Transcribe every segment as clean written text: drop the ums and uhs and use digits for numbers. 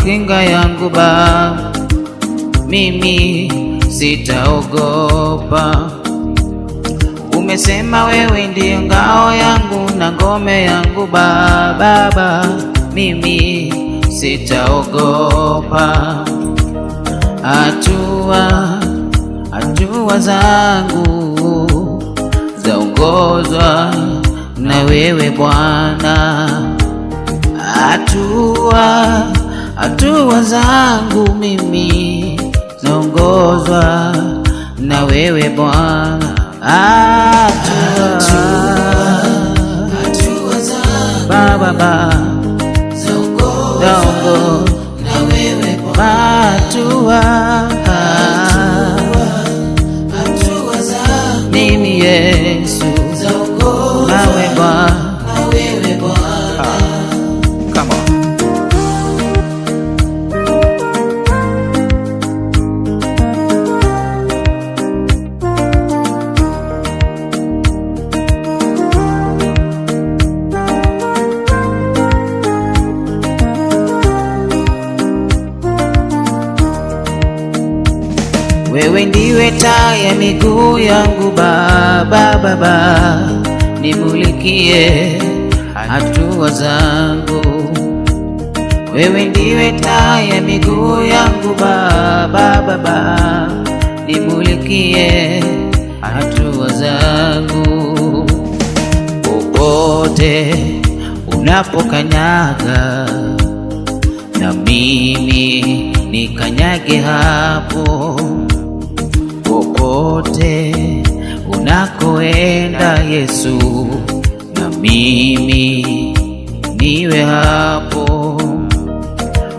kinga yangu Baba, mimi sitaogopa. Umesema wewe ndiyo ngao yangu na ngome yangu Baba, mimi sitaogopa. Hatua zangu zaongozwa na wewe Bwana, hatua zangu mimi zaongozwa na wewe Bwana, hatua zangu Baba zaongozwa na wewe Bwana, hatua zangu mimi Yesu zaongozwa na wewe Bwana. Come on. Wewe ndiwe taa ya miguu yangu Baba, nimulikie hatua zangu. Wewe ndiwe taa ya miguu yangu Baba, nimulikie hatua zangu. Popote unapokanyaga na mimi nikanyage hapo, popote unakoenda Yesu na mimi niwe hapo,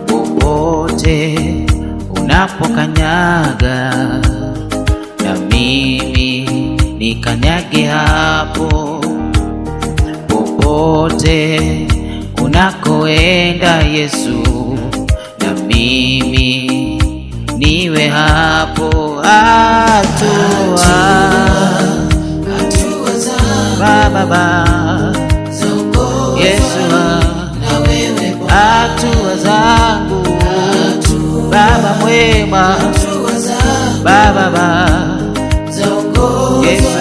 popote unapokanyaga na mimi nikanyage hapo, popote unakoenda Yesu na mimi niwe hapo. Hatua zangu Baba Yesu, hatua zangu Baba mwema, Baba Yesu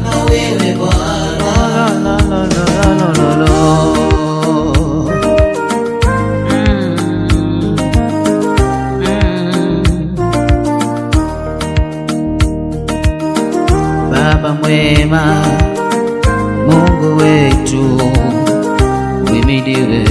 na wewe Bwana. Baba mwema, Mungu wetu uhimidiwe.